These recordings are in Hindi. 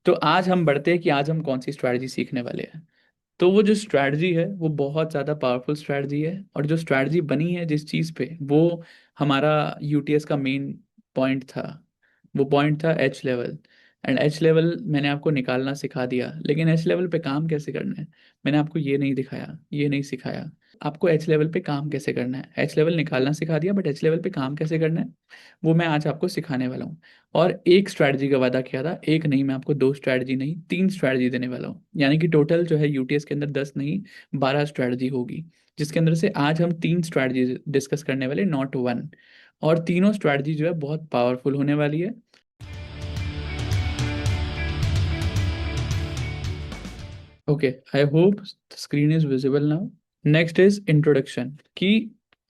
तो आज हम बढ़ते हैं कि आज हम कौन सी स्ट्रैटेजी सीखने वाले हैं। तो वो जो स्ट्रैटेजी है वो बहुत ज़्यादा पावरफुल स्ट्रैटेजी है, और जो स्ट्रैटेजी बनी है जिस चीज़ पे, वो हमारा यूटीएस का मेन पॉइंट था। वो पॉइंट था H level. And H level मैंने आपको निकालना सिखा दिया, लेकिन एच लेवल पे काम कैसे करना है मैंने आपको ये नहीं दिखाया, ये नहीं सिखाया। आपको एच लेवल पे काम कैसे करना है, एच लेवल निकालना सिखा दिया, बट एच लेवल पे काम कैसे करना है वो मैं आज आपको सिखाने वाला हूँ। और एक स्ट्रैटेजी का वादा किया था, एक नहीं, मैं आपको दो स्ट्रैटेजी नहीं, तीन स्ट्रैटेजी देने वाला हूँ। यानी कि टोटल जो है यूटीएस के अंदर 10 नहीं 12 स्ट्रैटेजी होगी, जिसके अंदर से आज हम तीन स्ट्रैटेजी डिस्कस करने वाले, नॉट वन। और तीनों स्ट्रैटेजी जो है बहुत पावरफुल होने वाली है। Okay, I hope screen is visible now. Next is introduction कि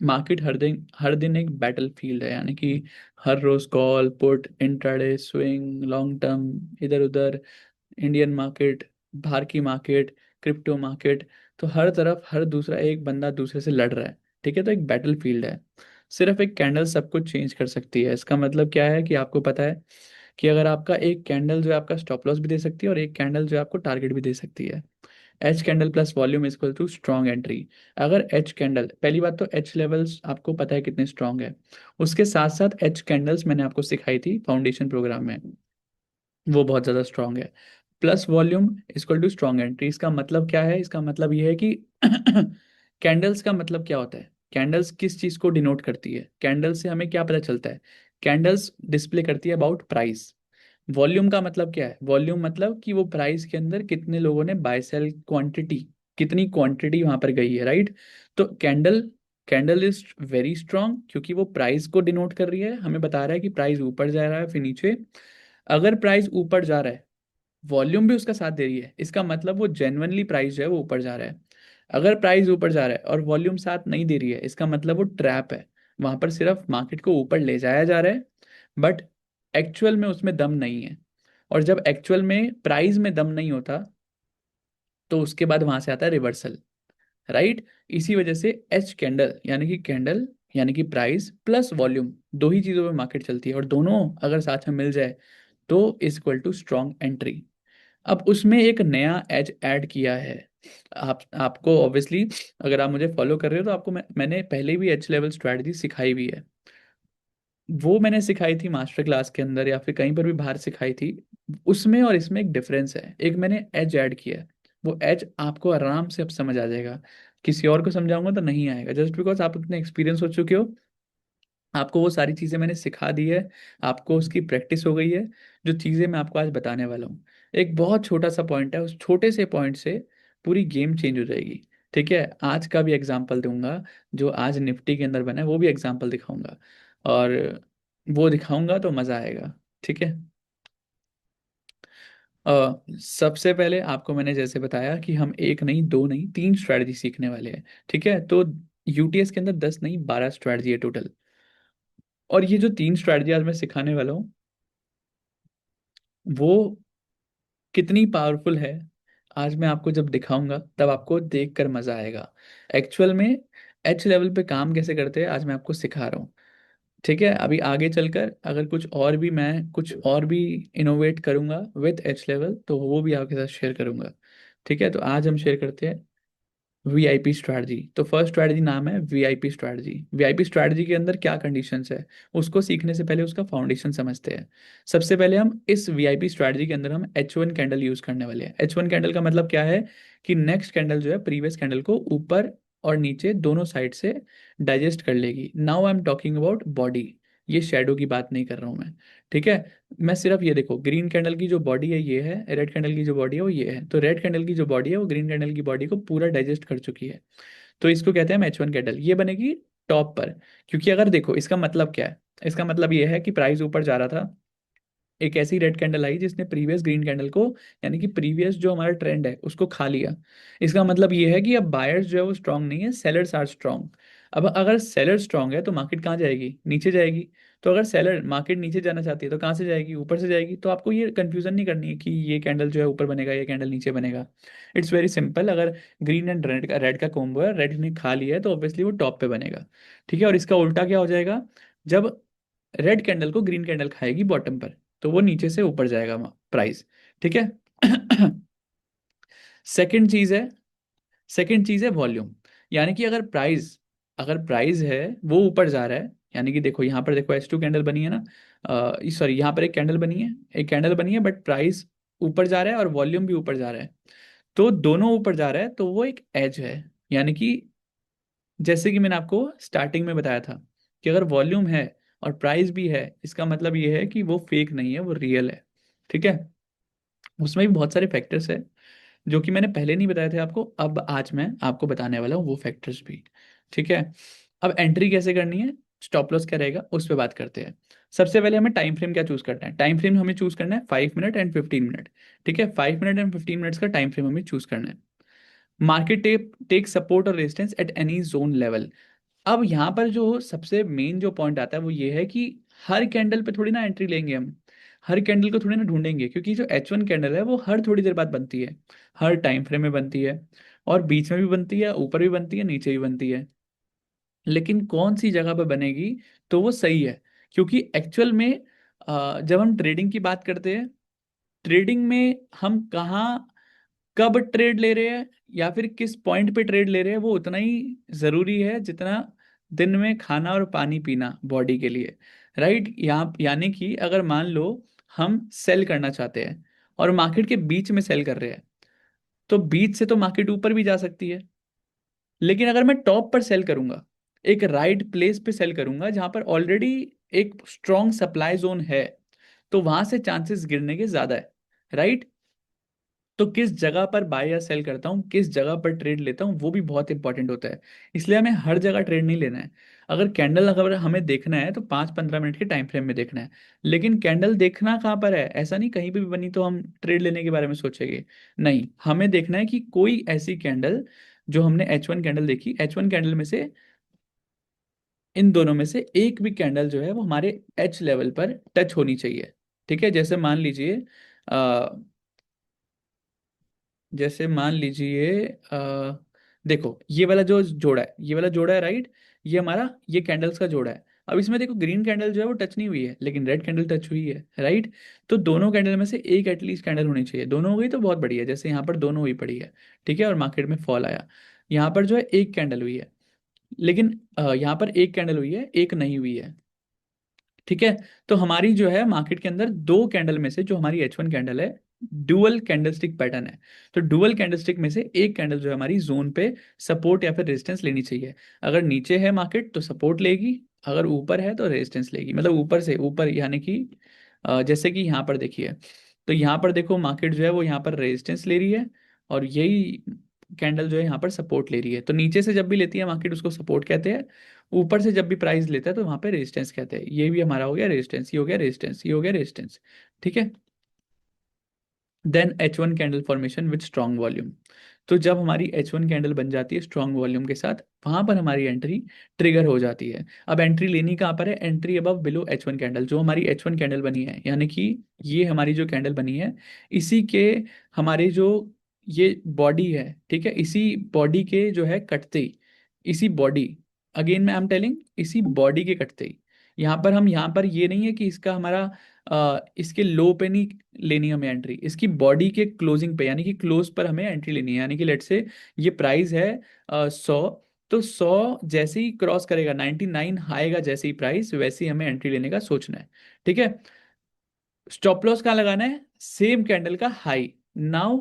मार्केट हर दिन एक बैटल फील्ड है, यानी कि हर रोज call put intraday swing long term, इधर उधर, इंडियन मार्केट, बाहर की मार्केट, क्रिप्टो मार्केट, तो हर तरफ हर दूसरा एक बंदा दूसरे से लड़ रहा है। ठीक है, तो एक बैटल फील्ड है। सिर्फ एक कैंडल सब कुछ चेंज कर सकती है। इसका मतलब क्या है कि आपको पता है कि अगर आपका एक कैंडल जो है आपका स्टॉप लॉस भी दे सकती है और एक कैंडल जो है आपको टारगेट भी दे सकती है। H candle plus volume is equal to strong entry. अगर एच कैंडल, पहली बात तो एच लेवल्स आपको पता है कितने स्ट्रॉन्ग है, उसके साथ साथ एच कैंडल्स मैंने आपको सिखाई थी फाउंडेशन प्रोग्राम में, वो बहुत ज़्यादा स्ट्रॉन्ग है। Plus volume equal to strong entry. इसका मतलब क्या है, इसका मतलब ये है कि कैंडल्स का मतलब क्या होता है, कैंडल्स किस चीज़ को डिनोट करती है, कैंडल्स से हमें क्या पता चलता है, कैंडल्स डिस्प्ले करती है अबाउट प्राइस। वॉल्यूम का मतलब क्या है, वॉल्यूम मतलब कि वो प्राइस के अंदर कितने लोगों ने बाय सेल क्वांटिटी, कितनी क्वांटिटी वहां पर गई है, राइट। तो candle candle is very strong क्योंकि वो प्राइस को डिनोट कर रही है, हमें बता रहा है कि प्राइस ऊपर जा रहा है फिर नीचे। अगर प्राइस ऊपर जा रहा है, वॉल्यूम भी उसका साथ दे रही है, इसका मतलब वो जेन्युइनली प्राइस जो है वो ऊपर जा रहा है। अगर प्राइस ऊपर जा रहा है और वॉल्यूम साथ नहीं दे रही है, इसका मतलब वो ट्रैप है, वहां पर सिर्फ मार्केट को ऊपर ले जाया जा रहा है, बट एक्चुअल में उसमें दम नहीं है। और जब एक्चुअल में प्राइस में दम नहीं होता, तो उसके बाद वहां से आता है रिवर्सल, राइट। इसी वजह से एच कैंडल यानी कि प्राइस प्लस वॉल्यूम, दो ही चीजों पे मार्केट चलती है, और दोनों अगर साथ में मिल जाए तो is equal to strong entry. अब उसमें एक नया एज ऐड किया है। आपको ऑब्वियसली, अगर आप मुझे फॉलो कर रहे हो तो आपको मैंने पहले भी एच लेवल स्ट्रैटेजी सिखाई हुई है। वो मैंने सिखाई थी मास्टर क्लास के अंदर या फिर कहीं पर भी बाहर सिखाई थी। उसमें और इसमें एक डिफरेंस है, एक मैंने एज ऐड किया है। वो एज आपको आराम से अब समझ आ जाएगा, किसी और को समझाऊंगा तो नहीं आएगा, जस्ट बिकॉज आप इतने एक्सपीरियंस हो चुके हो। आपको वो सारी चीज़ें मैंने सिखा दी है, आपको उसकी प्रैक्टिस हो गई है। जो चीज़ें मैं आपको आज बताने वाला हूँ, एक बहुत छोटा सा पॉइंट है, उस छोटे से पॉइंट से पूरी गेम चेंज हो जाएगी। ठीक है, आज का भी एग्जाम्पल दूंगा, जो आज निफ्टी के अंदर बना है वो भी एग्जाम्पल दिखाऊंगा, और वो दिखाऊंगा तो मज़ा आएगा। ठीक है। सबसे पहले आपको मैंने जैसे बताया कि हम एक नहीं दो नहीं तीन स्ट्रैटेजी सीखने वाले हैं। ठीक है, तो यूटीएस के अंदर 10 नहीं 12 स्ट्रैटेजी है टोटल। और ये जो तीन स्ट्रैटेजी आज मैं सिखाने वाला हूँ, वो कितनी पावरफुल है आज मैं आपको जब दिखाऊंगा तब आपको देख कर मजा आएगा। एक्चुअल में एच लेवल पे काम कैसे करते हैं आज मैं आपको सिखा रहा हूँ। ठीक है, अभी आगे चलकर अगर कुछ और भी इनोवेट करूंगा विथ एच लेवल तो वो भी आपके साथ शेयर करूंगा। ठीक है, तो आज हम शेयर करते हैं वीआईपी स्ट्रैटेजी। तो फर्स्ट स्ट्रैटेजी नाम है वीआईपी स्ट्रैटेजी। वीआईपी स्ट्रैटेजी के अंदर क्या कंडीशंस है, उसको सीखने से पहले उसका फाउंडेशन समझते हैं। सबसे पहले हम इस वीआईपी स्ट्रैटेजी के अंदर हम H1 कैंडल यूज करने वाले हैं। H1 कैंडल का मतलब क्या है कि नेक्स्ट कैंडल जो है प्रीवियस कैंडल को ऊपर और नीचे दोनों साइड से डाइजेस्ट कर लेगी। Now I am talking about body, ये शेडो की बात नहीं कर रहा हूँ मैं। ठीक है, मैं सिर्फ ये देखो, ग्रीन कैंडल की जो बॉडी है ये है, रेड कैंडल की जो बॉडी है वो ये है, तो रेड कैंडल की जो बॉडी है वो ग्रीन कैंडल की बॉडी को पूरा डाइजेस्ट कर चुकी है। तो इसको कहते हैं H1 कैंडल, ये बनेगी टॉप पर। क्योंकि अगर देखो इसका मतलब क्या है, इसका मतलब ये है कि प्राइस ऊपर जा रहा था, एक ऐसी रेड कैंडल आई जिसने प्रीवियस ग्रीन कैंडल को, यानी कि प्रीवियस जो हमारा ट्रेंड है उसको खा लिया। इसका मतलब ये है कि अब बायर्स जो है वो स्ट्रांग नहीं है, सेलर्स आर स्ट्रांग। अब अगर सेलर स्ट्रांग है तो मार्केट कहाँ जाएगी, नीचे जाएगी। तो अगर सेलर मार्केट नीचे जाना चाहती है तो कहाँ से जाएगी, ऊपर से जाएगी। तो आपको ये कंफ्यूजन नहीं करनी है कि ये कैंडल जो है ऊपर बनेगा ये कैंडल नीचे बनेगा। इट्स वेरी सिंपल, अगर ग्रीन एंड रेड का कॉम्बो है, रेड ने खा लिया है तो ऑब्वियसली वो टॉप पे बनेगा। ठीक है, और इसका उल्टा क्या हो जाएगा, जब रेड कैंडल को ग्रीन कैंडल खाएगी बॉटम पर, तो वो नीचे से ऊपर जाएगा प्राइस। ठीक है। सेकंड चीज है, सेकंड चीज है वॉल्यूम। यानी कि अगर प्राइस है वो ऊपर जा रहा है, यानी कि देखो यहाँ पर देखो H2 कैंडल बनी है ना, सॉरी यहाँ पर एक कैंडल बनी है, एक कैंडल बनी है, बट प्राइस ऊपर जा रहा है और वॉल्यूम भी ऊपर जा रहा है, तो दोनों ऊपर जा रहा है, तो वो एक एज है। यानी कि जैसे कि मैंने आपको स्टार्टिंग में बताया था कि अगर वॉल्यूम है और प्राइस भी है, इसका मतलब ये है कि वो फेक नहीं है, वो रियल है। ठीक है। उसमें भी बहुत सारे फैक्टर्स है जो कि मैंने पहले नहीं बताए थे आपको, अब आज मैं आपको बताने वाला हूँ वो फैक्टर्स भी। ठीक है। अब एंट्री कैसे करनी है, स्टॉप लॉस क्या रहेगा, उस पर बात करते हैं। सबसे पहले हमें टाइम फ्रेम क्या चूज करना है, टाइम फ्रेम हमें चूज करना है 5 मिनट एंड 15 मिनट। ठीक है, 5 मिनट एंड 15 मिनट्स का टाइम फ्रेम हमें चूज करना है। मार्केट टेक सपोर्ट और resistance at any zone level. अब यहाँ पर जो सबसे मेन जो पॉइंट आता है वो ये है कि हर कैंडल पे थोड़ी ना एंट्री लेंगे हम, हर कैंडल को थोड़ी ना ढूंढेंगे, क्योंकि जो H1 कैंडल है वो हर थोड़ी देर बाद बनती है, हर टाइम फ्रेम में बनती है, और बीच में भी बनती है, ऊपर भी बनती है, नीचे भी बनती है। लेकिन कौन सी जगह पर बनेगी तो वो सही है, क्योंकि एक्चुअल में जब हम ट्रेडिंग की बात करते हैं, ट्रेडिंग में हम कहाँ कब ट्रेड ले रहे हैं या फिर किस पॉइंट पे ट्रेड ले रहे हैं वो उतना ही जरूरी है जितना दिन में खाना और पानी पीना बॉडी के लिए। राइट, यहाँ यानी कि अगर मान लो हम सेल करना चाहते हैं और मार्केट के बीच में सेल कर रहे हैं, तो बीच से तो मार्केट ऊपर भी जा सकती है, लेकिन अगर मैं टॉप पर सेल करूंगा, एक राइट प्लेस पे सेल करूंगा जहां पर ऑलरेडी एक स्ट्रॉन्ग सप्लाई जोन है, तो वहां से चांसेस गिरने के ज्यादा है। राइट। तो किस जगह पर बाय या सेल करता हूँ, किस जगह पर ट्रेड लेता हूँ, वो भी बहुत इंपॉर्टेंट होता है। इसलिए हमें हर जगह ट्रेड नहीं लेना है। अगर हमें देखना है तो 5-15 मिनट के टाइम फ्रेम में देखना है। लेकिन कैंडल देखना कहाँ पर है, ऐसा नहीं कहीं पे भी बनी तो हम ट्रेड लेने के बारे में सोचेंगे। नहीं, हमें देखना है कि कोई ऐसी कैंडल, जो हमने H1 कैंडल देखी, H1 कैंडल में से इन दोनों में से एक भी कैंडल जो है वो हमारे H लेवल पर टच होनी चाहिए। ठीक है। जैसे मान लीजिए देखो ये वाला जो जोड़ा है, ये वाला जोड़ा है, राइट, ये हमारा ये कैंडल्स का जोड़ा है। अब इसमें देखो ग्रीन कैंडल जो है वो टच नहीं हुई है, लेकिन रेड कैंडल टच हुई है, राइट। तो दोनों कैंडल में से एक एटलीस्ट कैंडल होनी चाहिए, दोनों हो गई तो बहुत बढ़िया है, जैसे यहाँ पर दोनों हुई पड़ी है। ठीक है, और मार्केट में फॉल आया। यहाँ पर जो है एक कैंडल हुई है, लेकिन यहाँ पर एक कैंडल हुई है, एक नहीं हुई है। ठीक है। तो हमारी जो है मार्केट के अंदर दो कैंडल में से जो हमारी H1 कैंडल है, डुअल कैंडलस्टिक पैटर्न है। तो डुअल कैंडलस्टिक में से एक कैंडल जो है हमारी जोन पे सपोर्ट या फिर रेजिस्टेंस लेनी चाहिए। अगर नीचे है मार्केट तो सपोर्ट लेगी, अगर ऊपर है तो रेजिस्टेंस लेगी, मतलब ऊपर से ऊपर, यानी कि जैसे कि यहाँ पर देखिए, तो यहाँ पर देखो मार्केट जो है वो यहाँ पर रेजिस्टेंस ले रही है, और यही कैंडल जो है यहाँ पर सपोर्ट ले रही है। तो नीचे से जब भी लेती है मार्केट उसको सपोर्ट कहते हैं, ऊपर से जब भी प्राइस लेता है तो वहां पे रेजिस्टेंस कहते हैं। ये भी हमारा हो गया रेजिस्टेंस, ये हो गया रेजिस्टेंस, ये हो गया रेजिस्टेंस। ठीक है। Then H1 candle formation with strong volume. तो जब हमारी H1 कैंडल बन जाती है स्ट्रॉन्ग वॉल्यूम के साथ, वहां पर हमारी एंट्री ट्रिगर हो जाती है। अब एंट्री लेनी कहाँ पर है, entry above below H1 candle, जो हमारी H1 कैंडल बनी है, यानी कि ये हमारी जो कैंडल बनी है, इसी के हमारे जो ये बॉडी है, ठीक है, इसी बॉडी के जो है कटते ही, इसी बॉडी, अगेन मैं आई एम टेलिंग, इसी बॉडी के कटते ही, यहाँ पर ये नहीं है कि इसका हमारा इसके लो पे नहीं लेनी हमें एंट्री, इसकी बॉडी के क्लोजिंग पे, यानी कि क्लोज पर हमें एंट्री लेनी है। यानी कि लेट से ये प्राइस है 100, तो 100 जैसे ही क्रॉस करेगा, 99 आएगा जैसे ही प्राइस, वैसे ही हमें एंट्री लेने का सोचना है। ठीक है। स्टॉप लॉस कहाँ लगाना है, सेम कैंडल का हाई। नाउ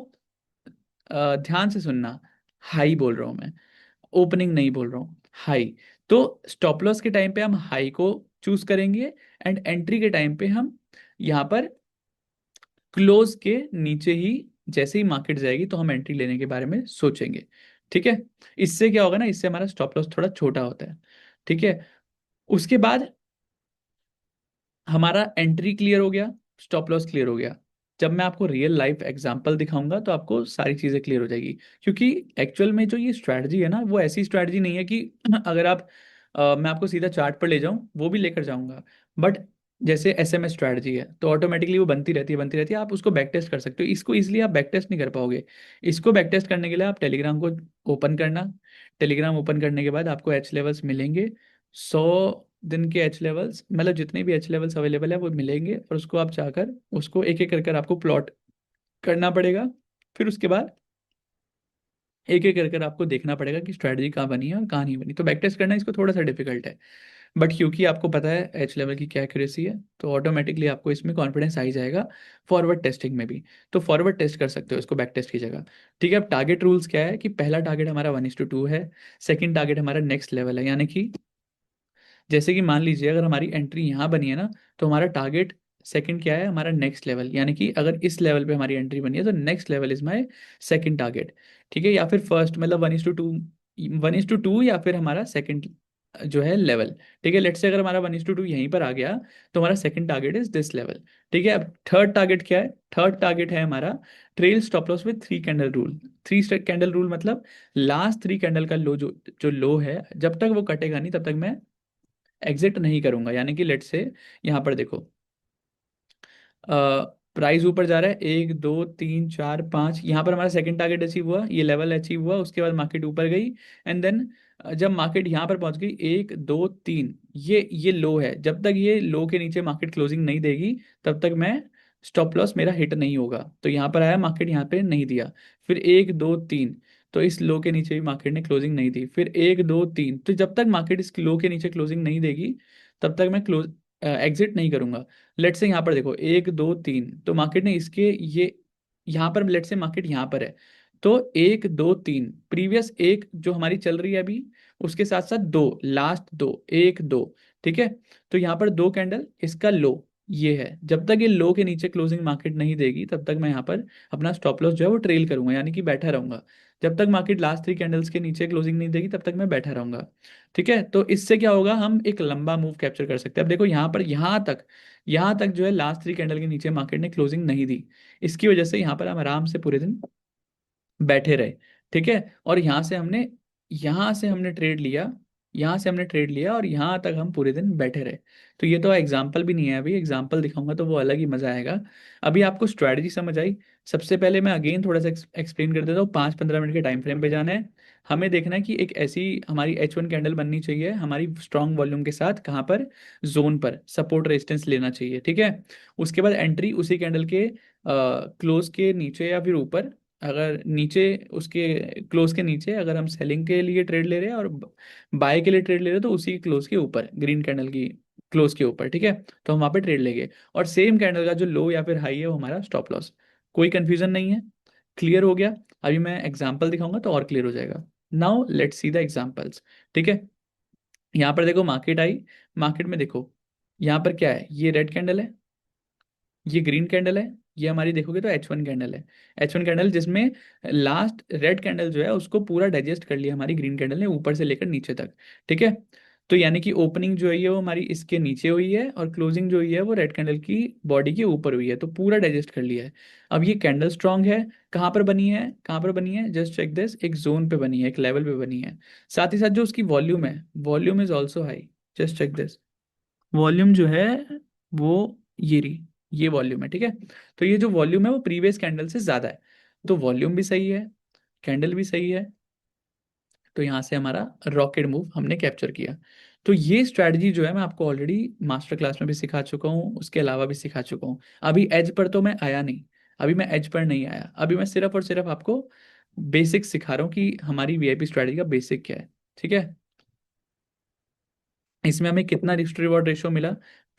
ध्यान से सुनना, हाई बोल रहा हूं मैं, ओपनिंग नहीं बोल रहा हूँ, हाई। तो स्टॉप लॉस के टाइम पे हम हाई को चूज करेंगे, एंड एंट्री के टाइम पे हम यहाँ पर क्लोज के नीचे ही, जैसे ही मार्केट जाएगी तो हम एंट्री लेने के बारे में सोचेंगे। ठीक है। इससे क्या होगा ना, इससे हमारा स्टॉप लॉस थोड़ा छोटा होता है। ठीक है। उसके बाद हमारा एंट्री क्लियर हो गया, स्टॉप लॉस क्लियर हो गया। जब मैं आपको रियल लाइफ एग्जांपल दिखाऊंगा तो आपको सारी चीज़ें क्लियर हो जाएगी, क्योंकि एक्चुअल में जो ये स्ट्रैटेजी है ना, वो ऐसी स्ट्रैटेजी नहीं है कि अगर आप मैं आपको सीधा चार्ट पर ले जाऊं, वो भी लेकर जाऊंगा, बट जैसे SMS स्ट्रैटेजी है तो ऑटोमेटिकली वो बनती रहती है, बनती रहती है, आप उसको बैक टेस्ट कर सकते हो। इसको इसलिए आप बैक टेस्ट नहीं कर पाओगे। इसको बैक टेस्ट करने के लिए आप टेलीग्राम को ओपन करना, टेलीग्राम ओपन करने के बाद आपको H लेवल्स मिलेंगे, 100 दिन के H लेवल्स, मतलब जितने भी H लेवल्स अवेलेबल है वो मिलेंगे, और उसको आप जाकर उसको एक एक कर कर आपको प्लॉट करना पड़ेगा। फिर उसके बाद एक एक कर कर आपको देखना पड़ेगा कि स्ट्रैटेजी कहाँ बनी है और कहाँ नहीं बनी। तो बैक टेस्ट करना इसको थोड़ा सा डिफिकल्ट है, बट क्योंकि आपको पता है एच लेवल की क्या एक्यूरेसी है, तो ऑटोमेटिकली आपको इसमें कॉन्फिडेंस आ ही जाएगा फॉरवर्ड टेस्टिंग में भी। तो फॉरवर्ड टेस्ट कर सकते हो इसको बैक टेस्ट की जगह। ठीक है, अब टारगेट रूल्स क्या है कि पहला टारगेट हमारा 1:2 है, सेकंड टारगेट हमारा नेक्स्ट लेवल है। यानी कि जैसे कि मान लीजिए अगर हमारी एंट्री यहाँ बनी है ना, तो हमारा टारगेट सेकंड क्या है, हमारा नेक्स्ट लेवल। यानी कि अगर इस लेवल पे हमारी एंट्री बनी है तो next level is my second target. ठीक है, या फिर फर्स्ट मतलब 1:2, 1:2 या फिर हमारा सेकंड जो है लेवल। ठीक है, लेट्स से अगर हमारा 1:2 यहीं पर आ गया तो हमारा second target is this level. ठीक है, अब थर्ड टारगेट क्या है, थर्ड टारगेट है हमारा trail stop loss with 3 candle rule. 3 candle rule मतलब लास्ट 3 कैंडल का लो जो जो लो है, जब तक वो कटेगा नहीं तब तक मैं एग्जिट नहीं करूंगा। यानी कि लेट से यहाँ पर देखो, प्राइस ऊपर जा रहा है, 1 2 3 4 5, यहाँ पर हमारा सेकंड टारगेट अचीव हुआ, ये लेवल अचीव हुआ, उसके बाद मार्केट ऊपर गई। एंड देन जब मार्केट यहाँ पर पहुंच गई 1 2 3, ये लो है, जब तक ये लो के नीचे मार्केट क्लोजिंग नहीं देगी तब तक मैं स्टॉप लॉस मेरा हिट नहीं होगा। तो यहाँ पर आया मार्केट, यहाँ पे नहीं दिया। फिर 1 2 3, तो इस लो के नीचे भी मार्केट ने क्लोजिंग नहीं दी। फिर 1 2 3, तो जब तक मार्केट इस लो के नीचे क्लोजिंग नहीं देगी तब तक मैं क्लोज एग्जिट नहीं करूंगा। लेट से यहाँ पर देखो 1 2 3, तो मार्केट ने इसके ये यहाँ पर लेट से मार्केट यहाँ पर है, तो 1 2 3 प्रीवियस एक जो हमारी चल रही है अभी, उसके साथ साथ दो लास्ट दो 1 2। ठीक है, तो यहाँ पर 2 कैंडल इसका लो ये है, जब तक ये लो के नीचे क्लोजिंग मार्केट नहीं देगी तब तक मैं यहाँ पर अपना स्टॉप लॉस जो है वो ट्रेल करूंगा, यानी कि बैठा रहूंगा। जब तक मार्केट लास्ट 3 कैंडल्स के नीचे क्लोजिंग नहीं देगी तब तक मैं बैठा रहूंगा। ठीक है, तो इससे क्या होगा, हम एक लंबा मूव कैप्चर कर सकते हैं। अब देखो यहाँ पर यहाँ तक जो है लास्ट 3 कैंडल के नीचे मार्केट ने क्लोजिंग नहीं दी, इसकी वजह से यहाँ पर हम आराम से पूरे दिन बैठे रहे। ठीक है, और यहाँ से हमने ट्रेड लिया, यहाँ से हमने ट्रेड लिया और यहाँ तक हम पूरे दिन बैठे रहे। तो ये तो एग्जाम्पल भी नहीं है, अभी एग्जाम्पल दिखाऊंगा तो वो अलग ही मजा आएगा। अभी आपको स्ट्रैटेजी समझ आई। सबसे पहले मैं अगेन थोड़ा सा एक्सप्लेन कर देता हूँ। 5-15 मिनट के टाइम फ्रेम पे जाना है। हमें देखना है कि एक ऐसी हमारी H1 कैंडल बननी चाहिए हमारी स्ट्रॉन्ग वॉल्यूम के साथ, कहाँ पर, जोन पर सपोर्ट रेजिस्टेंस लेना चाहिए। ठीक है, उसके बाद एंट्री उसी कैंडल के क्लोज के नीचे या फिर ऊपर, अगर नीचे उसके क्लोज के नीचे अगर हम सेलिंग के लिए ट्रेड ले रहे हैं और बाय के लिए ट्रेड ले रहे हैं तो उसी क्लोज के ऊपर, ग्रीन कैंडल की क्लोज के ऊपर। ठीक है, तो हम वहाँ पे ट्रेड लेंगे और सेम कैंडल का जो लो या फिर हाई है वो हमारा स्टॉप लॉस। कोई कंफ्यूजन नहीं है, क्लियर हो गया। अभी मैं एग्जांपल दिखाऊंगा तो और क्लियर हो जाएगा। Now let's see the examples. ठीक है, यहाँ पर देखो मार्केट आई, मार्केट में देखो यहाँ पर क्या है, ये रेड कैंडल है, ये ग्रीन कैंडल है, ये हमारी देखोगे तो H1 कैंडल है। H1 कैंडल जिसमें लास्ट रेड कैंडल जो है उसको पूरा डाइजेस्ट कर लिया हमारी ग्रीन कैंडल ने ऊपर से लेकर नीचे तक। ठीक है, तो यानी कि ओपनिंग जो है ये वो हमारी इसके नीचे हुई है और क्लोजिंग जो हुई है वो रेड कैंडल की बॉडी के ऊपर हुई है, तो पूरा डाइजेस्ट कर लिया है। अब ये कैंडल स्ट्रांग है, कहाँ पर बनी है, कहाँ पर बनी है, जस्ट चेक दिस, एक जोन पे बनी है, एक लेवल पे बनी है। साथ ही साथ जो उसकी वॉल्यूम है, volume is also high. Just check this, volume जो है वो ये रही, ये वॉल्यूम है। ठीक है, तो ये जो वॉल्यूम है वो प्रीवियस कैंडल से ज्यादा है, तो वॉल्यूम भी सही है, कैंडल भी सही है। तो यहाँ से हमारा रॉकेट मूव हमने कैप्चर किया। तो ये स्ट्रैटेजी जो है मैं आपको ऑलरेडी मास्टर क्लास में भी सिखा चुका हूँ, उसके अलावा भी सिखा चुका हूँ। अभी एज पर तो मैं आया नहीं, अभी मैं एज पर नहीं आया, अभी मैं सिर्फ और सिर्फ आपको बेसिक सिखा रहा हूँ कि हमारी वीआईपी स्ट्रैटेजी का बेसिक क्या है। ठीक है, इसमें हमें कितना रिस्क रिवॉर्ड रेशियो मिला,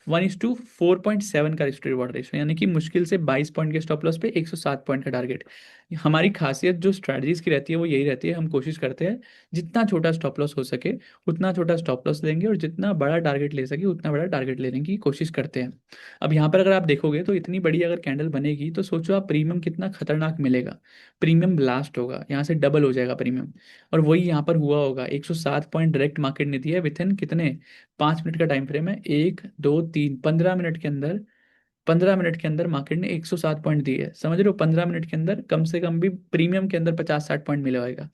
1:4.7 का रिस्क रिवॉर्ड रेशियो, यानी कि मुश्किल से 22 पॉइंट के स्टॉप लॉस पे 107 पॉइंट का टारगेट। हमारी खासियत जो स्ट्रैटेजीज की रहती है वो यही रहती है, हम कोशिश करते हैं जितना छोटा स्टॉप लॉस हो सके उतना छोटा स्टॉप लॉस लेंगे और जितना बड़ा टारगेट ले सके उतना बड़ा टारगेट लेने की कोशिश करते हैं। अब यहाँ पर अगर आप देखोगे तो इतनी बड़ी अगर कैंडल बनेगी तो सोचो आप प्रीमियम कितना खतरनाक मिलेगा, प्रीमियम ब्लास्ट होगा, यहाँ से डबल हो जाएगा प्रीमियम। और वही यहाँ पर हुआ होगा, 107 पॉइंट डायरेक्ट मार्केट ने दिया है विथ इन कितने, 5 मिनट का टाइम फ्रेम है, 1 2 3, 15 मिनट के अंदर, 15 मिनट के अंदर मार्केट ने 107 पॉइंट दिए है। समझ रहे हो, 15 मिनट के अंदर कम से कम भी प्रीमियम के अंदर 50-60 पॉइंट मिला होगा।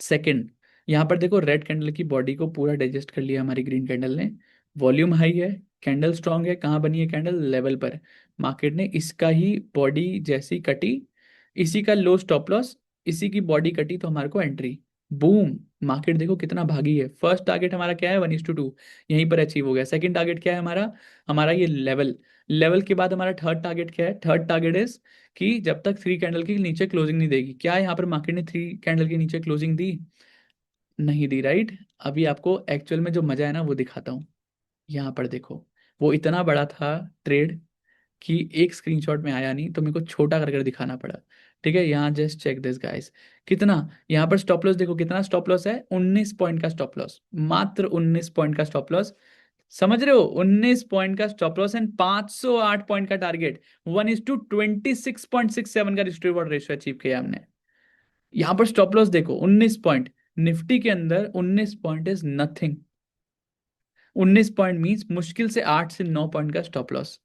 सेकंड, यहाँ पर देखो रेड कैंडल की बॉडी को पूरा डाइजेस्ट कर लिया हमारी ग्रीन कैंडल ने, वॉल्यूम हाई है, कैंडल स्ट्रांग है, कहाँ बनी है कैंडल, लेवल पर। मार्केट ने इसका ही बॉडी जैसी कटी, इसी का लो स्टॉप लॉस, इसी की बॉडी कटी तो हमारे को एंट्री। बूम, मार्केट देखो कितना भागी है। फर्स्ट टारगेट हमारा क्या है, 1:2, यहीं पर अचीव हो गया। सेकंड टारगेट क्या है हमारा, हमारा ये लेवल। लेवल के बाद हमारा थर्ड टारगेट क्या है, थर्ड टारगेट इज कि जब तक 3 कैंडल के नीचे क्लोजिंग नहीं देगी। क्या यहाँ पर मार्केट ने 3 कैंडल के नीचे क्लोजिंग दी, नहीं दी, राइट। अभी आपको एक्चुअल में जो मजा है ना वो दिखाता हूँ। यहाँ पर देखो, वो इतना बड़ा था ट्रेड कि एक स्क्रीनशॉट में आया नहीं, तो मेरे को छोटा कर कर दिखाना पड़ा। ठीक है, यहाँ जस्ट चेक दिस गाइस, कितना यहाँ पर स्टॉप लॉस देखो, कितना स्टॉप लॉस है, 19 पॉइंट का स्टॉप लॉस, मात्र 19 पॉइंट का स्टॉप लॉस। समझ रहे हो, 19 पॉइंट का स्टॉप लॉस एंड 508 पॉइंट का टारगेट। 1:26.67 का रिस्क रिवॉर्ड रेशियो अचीव किया हमने। यहाँ पर स्टॉप लॉस देखो 19 पॉइंट, निफ्टी के अंदर 19 point is nothing. 19 point means मुश्किल से 8 से 9 पॉइंट का स्टॉप लॉस।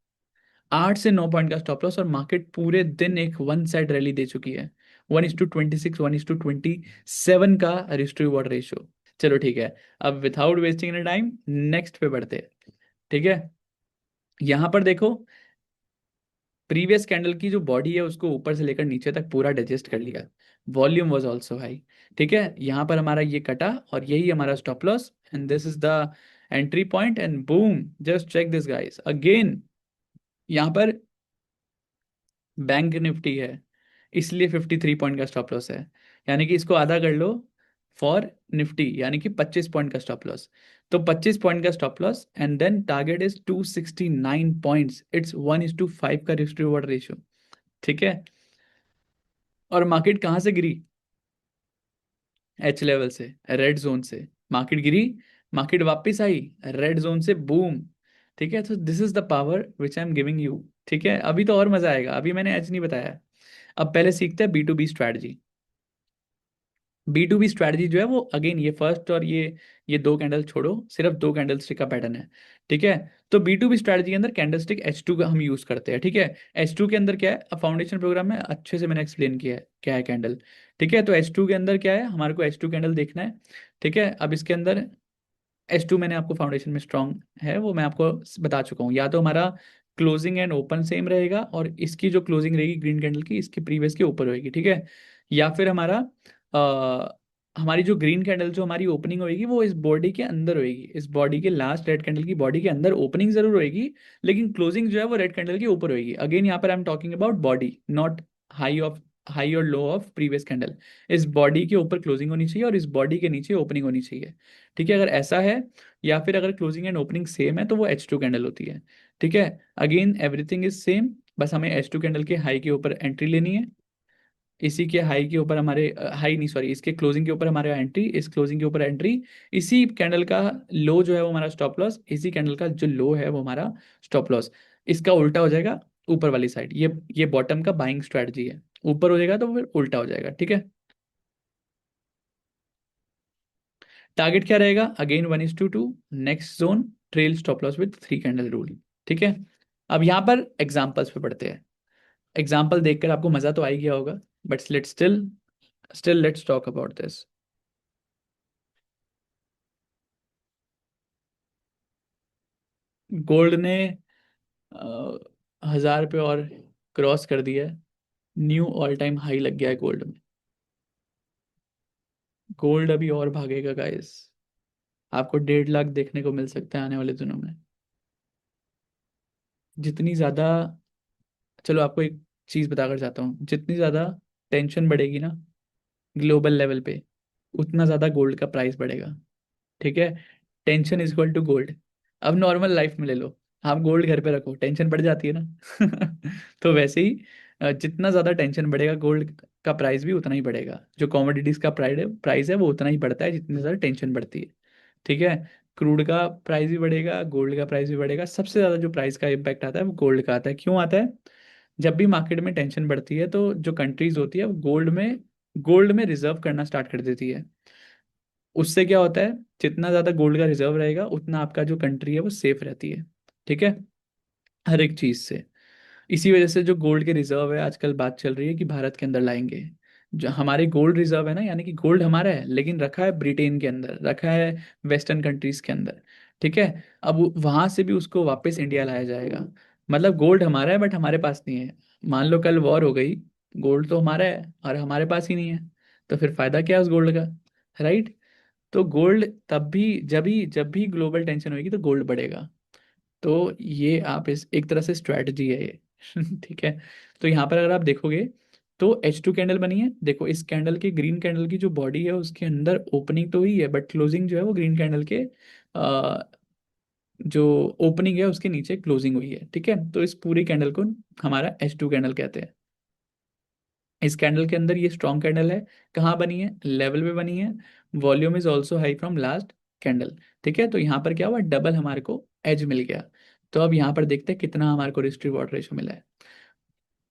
8 से 9 पॉइंट का स्टॉप लॉस, और मार्केट पूरे दिन एक वन साइड रैली दे चुकी है। 1:26, 1:27 का रिस्क रिवॉर्ड रेशियो। चलो ठीक है, अब without wasting any time next पे बढ़ते हैं। ठीक है, यहां पर देखो, प्रीवियस कैंडल की जो बॉडी है उसको ऊपर से लेकर नीचे तक पूरा डाइजेस्ट कर लिया। Volume was also high. ठीक है, यहाँ पर हमारा ये कटा और यही हमारा stop loss, and this is the entry point, and boom, just check this guys again. यहाँ पर बैंक निफ्टी है, इसलिए 53 पॉइंट का स्टॉप लॉस है। यानी कि इसको आधा कर लो फॉर निफ्टी, यानी कि 25 पॉइंट का स्टॉप लॉस। तो 25 पॉइंट का stop loss and then target is 269 points, it's 1:5 का रिस्क रिवॉर्ड रेशियो। ठीक है, और मार्केट कहाँ से गिरी, एच लेवल से, रेड जोन से मार्केट गिरी। मार्केट वापस आई रेड जोन से, बूम। ठीक है, तो this is the power which I am giving you. ठीक है, अभी तो और मजा आएगा, अभी मैंने एच नहीं बताया। अब पहले सीखते हैं B2B स्ट्रैटेजी। B2B स्ट्रैटेजी जो है वो अगेन, ये फर्स्ट और ये 2 कैंडल छोड़ो, सिर्फ 2 कैंडल स्टिक का पैटर्न है। ठीक है, तो B2B स्ट्रैटेजी के अंदर कैंडल स्टिक H2 का हम यूज करते हैं। ठीक है, H2 के अंदर क्या है, अब फाउंडेशन प्रोग्राम में अच्छे से मैंने एक्सप्लेन किया है क्या है कैंडल। ठीक है, तो H2 के अंदर क्या है, हमारे को H2 कैंडल देखना है। ठीक है, अब इसके अंदर H2 मैंने आपको फाउंडेशन में स्ट्रांग है वो मैं आपको बता चुका हूँ। या तो हमारा क्लोजिंग एंड ओपन सेम रहेगा, और इसकी जो क्लोजिंग रहेगी ग्रीन कैंडल की, इसकी प्रीवियस के ऊपर होगी। ठीक है, या फिर हमारा हमारी जो ग्रीन कैंडल जो हमारी ओपनिंग होगी वो इस बॉडी के अंदर होगी, इस बॉडी के लास्ट रेड कैंडल की बॉडी के अंदर ओपनिंग जरूर होगी, लेकिन क्लोजिंग जो है वो रेड कैंडल के ऊपर होगी। अगेन यहाँ पर I am talking about body, not high of high और लो ऑफ प्रीवियस कैंडल। इस बॉडी के ऊपर क्लोजिंग होनी चाहिए और इस बॉडी के नीचे ओपनिंग होनी चाहिए। ठीक है, अगर ऐसा है, या फिर अगर क्लोजिंग एंड ओपनिंग सेम है तो वो H2 कैंडल होती है। ठीक है, अगेन एवरीथिंग इज सेम, बस हमें H2 कैंडल के हाई के ऊपर एंट्री लेनी है। इसी के हाई के ऊपर हमारे हाई नहीं सॉरी, इसके क्लोजिंग के ऊपर हमारे एंट्री, इस क्लोजिंग के ऊपर एंट्री, इसी कैंडल का लो जो है वो हमारा स्टॉप लॉस, इसी कैंडल का जो लो है वो हमारा स्टॉप लॉस। इसका उल्टा हो जाएगा ऊपर वाली साइड, ये बॉटम का बाइंग स्ट्रेटजी है, ऊपर हो जाएगा तो फिर उल्टा हो जाएगा। ठीक है, टारगेट क्या रहेगा, again 1:2, next zone, trail stop loss with 3 candle rule. ठीक है, अब यहाँ पर एग्जाम्पल्स पे पढ़ते हैं। एग्जाम्पल देखकर आपको मजा तो आ ही गया होगा, but let's still let's talk about this. Gold ने 1000 पे और क्रॉस कर दिया है, न्यू ऑल टाइम हाई लग गया है गोल्ड में। गोल्ड अभी और भागेगा गाइस, आपको 1.5 लाख देखने को मिल सकता है आने वाले दिनों में। जितनी ज्यादा, चलो आपको एक चीज बताकर जाता हूँ, जितनी ज्यादा टेंशन बढ़ेगी ना ग्लोबल लेवल पे, उतना ज्यादा गोल्ड का प्राइस बढ़ेगा। ठीक है, tension is equal to gold. अब नॉर्मल लाइफ में ले लो, आप गोल्ड घर पे रखो, टेंशन बढ़ जाती है ना। तो वैसे ही जितना ज्यादा टेंशन बढ़ेगा गोल्ड का प्राइस भी उतना ही बढ़ेगा। जो कमोडिटीज का प्राइस है वो उतना ही बढ़ता है जितनी ज्यादा टेंशन बढ़ती है। ठीक है, क्रूड का प्राइस भी बढ़ेगा, गोल्ड का प्राइस भी बढ़ेगा। सबसे ज्यादा जो प्राइस का इम्पैक्ट आता है वो गोल्ड का आता है। क्यों आता है, जब भी मार्केट में टेंशन बढ़ती है तो जो कंट्रीज होती है वो गोल्ड में रिजर्व करना स्टार्ट कर देती है। उससे क्या होता है, जितना ज्यादा गोल्ड का रिजर्व रहेगा उतना आपका जो कंट्री है वो सेफ रहती है। ठीक है, हर एक चीज से। इसी वजह से जो गोल्ड के रिजर्व है आजकल बात चल रही है कि भारत के अंदर लाएंगे। जो हमारे गोल्ड रिजर्व है ना, यानी कि गोल्ड हमारा है लेकिन रखा है ब्रिटेन के अंदर, रखा है वेस्टर्न कंट्रीज के अंदर। ठीक है, अब वहां से भी उसको वापस इंडिया लाया जाएगा। मतलब गोल्ड हमारा है बट हमारे पास नहीं है। मान लो कल वॉर हो गई, गोल्ड तो हमारा है और हमारे पास ही नहीं है, तो फिर फायदा क्या है उस गोल्ड का। राइट। तो गोल्ड तब भी, जब भी ग्लोबल टेंशन होगी तो गोल्ड बढ़ेगा। तो ये आप इस एक तरह से स्ट्रैटेजी है ये। ठीक है। तो यहाँ पर अगर आप देखोगे तो H2 कैंडल बनी है। देखो इस कैंडल के, ग्रीन कैंडल की जो बॉडी है उसके अंदर ओपनिंग तो हुई है, बट क्लोजिंग जो है वो ग्रीन कैंडल के जो ओपनिंग है उसके नीचे क्लोजिंग हुई है। ठीक है। तो इस पूरी कैंडल को हमारा H2 कैंडल कहते हैं। इस कैंडल के अंदर ये स्ट्रॉन्ग कैंडल है। कहाँ बनी है? लेवल पे बनी है। Volume is also high from last candle. ठीक है। तो यहाँ पर क्या हुआ, डबल हमारे को एज मिल गया। तो अब यहाँ पर देखते हैं कितना हमारे को रिस्क रिवॉर्ड रेशो मिला है।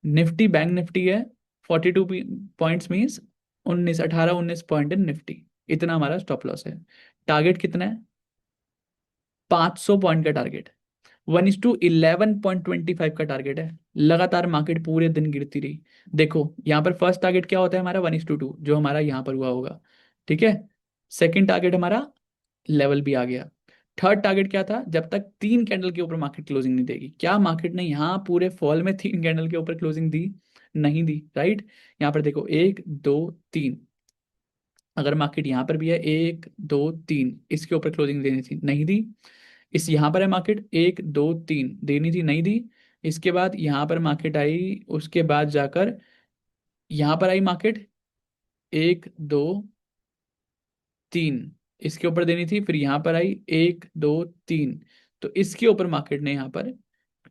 निफ्टी, बैंक निफ्टी है 42 points, means 18-19 point in Nifty. इतना हमारा स्टॉप लॉस है। टारगेट कितना है? 500 पॉइंट का टारगेट। 1:11.25 का टारगेट है। लगातार मार्केट पूरे दिन गिरती रही। देखो यहाँ पर फर्स्ट टारगेट क्या होता है हमारा? 1:2, जो हमारा यहाँ पर हुआ होगा। ठीक है। सेकंड टारगेट हमारा लेवल भी आ गया। थर्ड टारगेट क्या था? जब तक 3 कैंडल के ऊपर मार्केट क्लोजिंग नहीं देगी। क्या मार्केट ने यहाँ पूरे फॉल में 3 कैंडल के ऊपर क्लोजिंग दी? नहीं दी, राइट। यहाँ पर देखो 1 2 3, अगर मार्केट यहाँ पर भी है 1 2 3, इसके ऊपर क्लोजिंग देनी थी, नहीं दी। इस यहाँ पर है मार्केट 1 2 3, देनी थी, नहीं दी। इसके बाद यहाँ पर मार्केट आई, उसके बाद जाकर यहाँ पर आई मार्केट 1 2 3, इसके ऊपर देनी थी। फिर यहाँ पर आई 1 2 3, तो इसके ऊपर मार्केट ने यहाँ पर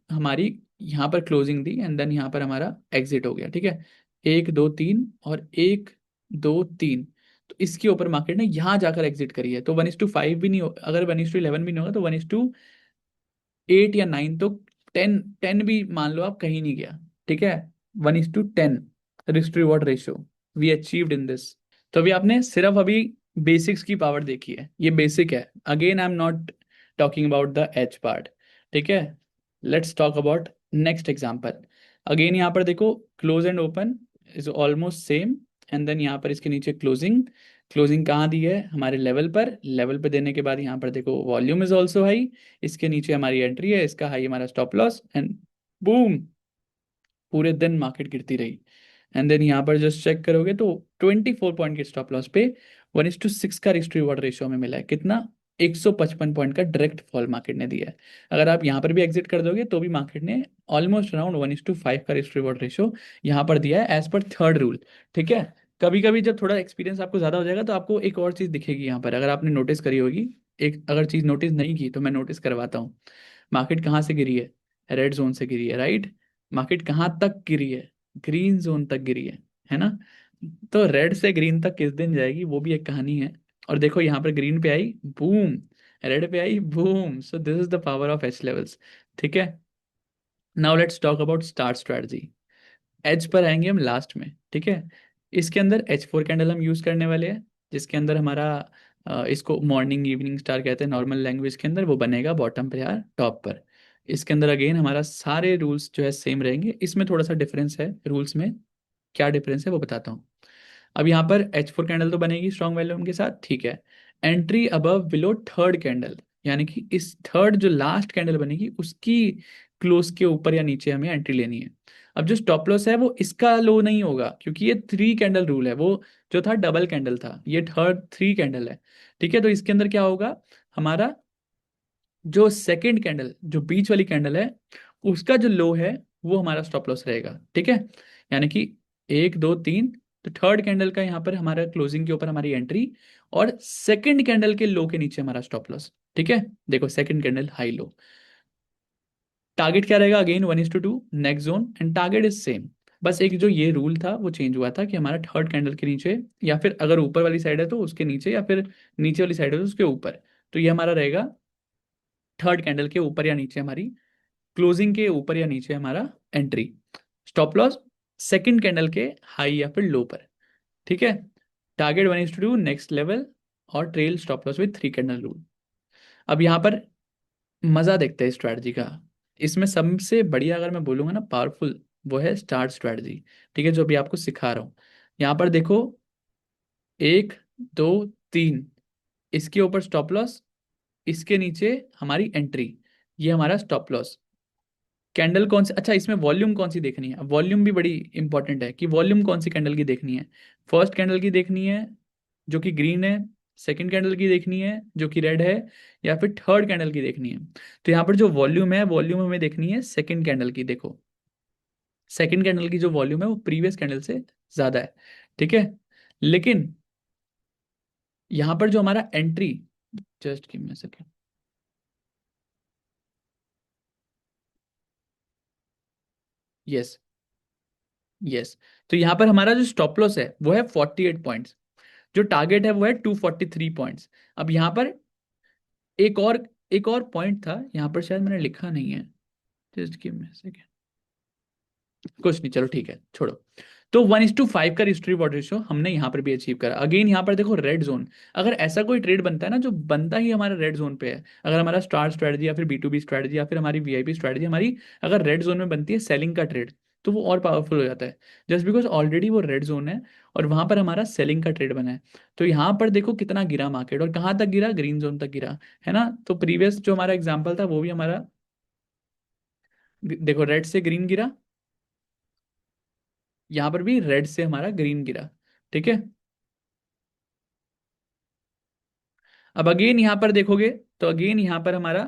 हमारी यहाँ पर क्लोजिंग दी, एंड देन यहाँ पर हमारा एग्जिट हो गया। ठीक है। 1 2 3 और 1 2 3, तो इसके ऊपर मार्केट ने यहाँ जाकर एग्जिट करी है। तो 1:5 भी नहीं हो, अगर 1:11 भी नहीं होगा तो 1:8 या 9, तो 10 भी मान लो आप, कहीं नहीं गया। ठीक है। 1:10 risk reward ratio we achieved in this. तो अभी आपने सिर्फ अभी बेसिक्स की पावर देखी है, ये बेसिक है। Again I am not talking about the H part. ठीक है। Let's talk about next example. Again यहाँ पर देखो close and open is almost same, and then यहाँ पर इसके नीचे क्लोजिंग। क्लोजिंग कहाँ दी है? हमारे लेवल पर। लेवल पर देने के बाद यहाँ पर देखो वॉल्यूम इज ऑल्सो हाई, इसके नीचे हमारी एंट्री है, इसका हाई हमारा स्टॉप लॉस, एंड बूम, पूरे दिन मार्केट गिरती रही। एंड देन यहाँ पर जस्ट चेक करोगे तो 24 पॉइंट के स्टॉप लॉस पे 1:6 का रिस्क रिवॉर्ड रेशियो में मिला है। कितना? 155 पॉइंट का डायरेक्ट फॉल मार्केट ने दिया है। अगर आप यहाँ पर भी एग्जिट कर दोगे तो भी मार्केट ने ऑलमोस्ट अराउंड 1:5 का रिस्क रिवॉर्ड रेशियो यहाँ पर दिया है, एज पर थर्ड रूल। ठीक है। कभी कभी जब थोड़ा एक्सपीरियंस आपको ज़्यादा हो जाएगा तो आपको एक और चीज़ दिखेगी यहाँ पर, अगर आपने नोटिस करी होगी। एक अगर चीज़ नोटिस नहीं की तो मैं नोटिस करवाता हूँ। मार्केट कहाँ से गिरी है? रेड जोन से गिरी है, राइट। मार्केट कहाँ तक गिरी है? ग्रीन जोन तक गिरी है ना। तो रेड से ग्रीन तक किस दिन जाएगी वो भी एक कहानी है। और देखो यहाँ पर ग्रीन पे आई बूम, रेड पे I boom, so this is the power of H levels. ठीक है। Now let's talk about star strategy. Edge पर आएंगे हम लास्ट में। ठीक है। इसके अंदर H4 कैंडल हम यूज करने वाले हैं, जिसके अंदर हमारा इसको मॉर्निंग इवनिंग स्टार कहते हैं नॉर्मल लैंग्वेज के अंदर। वो बनेगा बॉटम पर या टॉप पर। इसके अंदर अगेन हमारा सारे रूल्स जो है सेम रहेंगे, इसमें थोड़ा सा डिफरेंस है रूल्स में। क्या डिफरेंस है वो बताता हूँ। अब यहाँ पर H4 कैंडल तो बनेगी स्ट्रॉन्ग वॉल्यूम के साथ, ठीक है। Entry above below third candle, यानी कि इस थर्ड जो लास्ट कैंडल बनेगी उसकी क्लोज के ऊपर या नीचे हमें एंट्री लेनी है। अब जो स्टॉप लॉस है वो इसका लो नहीं होगा, क्योंकि ये 3 कैंडल रूल है। वो जो था डबल कैंडल था, ये थर्ड 3 कैंडल है। ठीक है। तो इसके अंदर क्या होगा, हमारा जो सेकंड कैंडल, जो बीच वाली कैंडल है, उसका जो लो है वो हमारा स्टॉप लॉस रहेगा। ठीक है। यानी कि 1 2 3, तो थर्ड कैंडल का यहाँ पर हमारा क्लोजिंग के ऊपर हमारी एंट्री, और सेकंड कैंडल के लो के नीचे हमारा स्टॉप लॉस। ठीक है। देखो second candle high low, target क्या रहेगा? Again 1:2 next zone, and target is same. बस एक जो ये रूल था वो चेंज हुआ था कि हमारा थर्ड कैंडल के नीचे, या फिर अगर ऊपर वाली साइड है तो उसके नीचे, या फिर नीचे वाली साइड है तो उसके ऊपर। तो ये हमारा रहेगा थर्ड कैंडल के ऊपर या नीचे हमारी क्लोजिंग के ऊपर या नीचे हमारा entry. Stop loss second candle के हाई या फिर लो पर। ठीक है। टारगेट 1:2 नेक्स्ट लेवल, और trail stop loss with 3 candle rule. अब यहाँ पर मजा देखते हैं स्ट्रैटेजी का। इसमें सबसे बढ़िया अगर मैं बोलूंगा ना पावरफुल, वो है स्टार्ट स्ट्रैटेजी। ठीक है। जो अभी आपको सिखा रहा हूँ। यहाँ पर देखो 1 2 3, इसके ऊपर स्टॉप लॉस, इसके नीचे हमारी एंट्री, ये हमारा स्टॉप लॉस। कैंडल कौन सी, अच्छा इसमें वॉल्यूम कौन सी देखनी है? वॉल्यूम भी बड़ी इंपॉर्टेंट है कि वॉल्यूम कौन सी कैंडल की देखनी है। फर्स्ट कैंडल की देखनी है, जो कि ग्रीन है, सेकंड कैंडल की देखनी है जो कि रेड है, या फिर थर्ड कैंडल की देखनी है। तो यहाँ पर जो वॉल्यूम है, वॉल्यूम हमें देखनी है सेकंड कैंडल की। देखो सेकंड कैंडल की जो वॉल्यूम है वो प्रीवियस कैंडल से ज्यादा है, ठीक है। लेकिन यहाँ पर जो हमारा entry, just give me a second, yes yes, तो यहाँ पर हमारा जो स्टॉप लॉस है वो है 48 पॉइंट्स, जो टारगेट है वो है 243 पॉइंट्स। अब यहाँ पर एक और एक और पॉइंट था, यहाँ पर शायद मैंने लिखा नहीं है, just give me a second, कुछ नहीं, चलो ठीक है छोड़ो। तो 1:5 का रिस्क रिवॉर्ड रेशियो हमने यहाँ पर भी अचीव करा। अगेन यहाँ पर देखो रेड जोन, अगर ऐसा कोई ट्रेड बनता है ना जो बनता ही हमारा रेड जोन पे है, अगर हमारा स्टार स्ट्रेटजी या फिर B2B स्ट्रेटजी या फिर हमारी VIP स्ट्रेटजी हमारी अगर रेड जोन में बनती है सेलिंग का ट्रेड, तो वो और पावरफुल हो जाता है, जस्ट बिकॉज ऑलरेडी वो रेड जोन है और वहां पर हमारा सेलिंग का ट्रेड बना है। तो यहाँ पर देखो कितना गिरा मार्केट और कहाँ तक गिरा, ग्रीन जोन तक गिरा, है ना। तो प्रीवियस जो हमारा एग्जाम्पल था वो भी हमारा, देखो रेड से ग्रीन गिरा, यहाँ पर भी रेड से हमारा ग्रीन गिरा, ठीक है। अब अगेन यहाँ पर देखोगे तो अगेन यहाँ पर हमारा,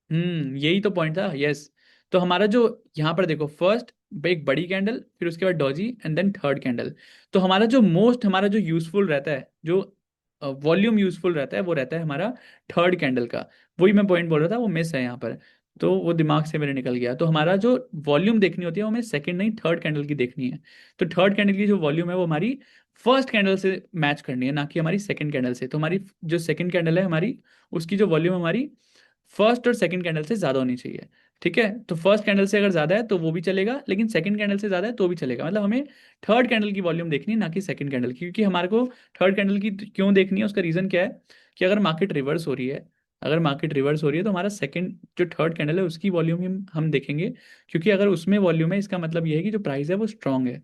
यही तो पॉइंट था, यस। तो हमारा जो यहाँ पर देखो फर्स्ट एक बड़ी कैंडल, फिर उसके बाद doji and then third candle. तो हमारा जो मोस्ट हमारा जो यूजफुल रहता है, जो वॉल्यूम यूजफुल रहता है वो रहता है हमारा थर्ड कैंडल का। वही मैं पॉइंट बोल रहा था, वो मिस है यहाँ पर, तो वो दिमाग से मेरे निकल गया। तो हमारा जो वॉल्यूम देखनी होती है वो हमें सेकंड नहीं थर्ड कैंडल की देखनी है। तो थर्ड कैंडल की जो वॉल्यूम है वो हमारी फर्स्ट कैंडल से मैच करनी है, ना कि हमारी सेकंड कैंडल से। तो हमारी जो सेकंड कैंडल है हमारी, उसकी जो वॉल्यूम हमारी फर्स्ट और सेकंड कैंडल से ज्यादा होनी चाहिए, ठीक है। तो फर्स्ट कैंडल से अगर ज्यादा है तो वो भी चलेगा, लेकिन सेकंड कैंडल से ज्यादा है तो भी चलेगा। मतलब हमें थर्ड कैंडल की वॉल्यूम देखनी है, ना कि सेकंड कैंडल की, क्योंकि हमारे को थर्ड कैंडल की क्यों देखनी है, उसका रीजन क्या है कि अगर मार्केट रिवर्स हो रही है, अगर मार्केट रिवर्स हो रही है तो हमारा सेकंड जो थर्ड कैंडल है उसकी वॉल्यूम हम देखेंगे, क्योंकि अगर उसमें वॉल्यूम है इसका मतलब ये है कि जो प्राइस है वो स्ट्रांग है।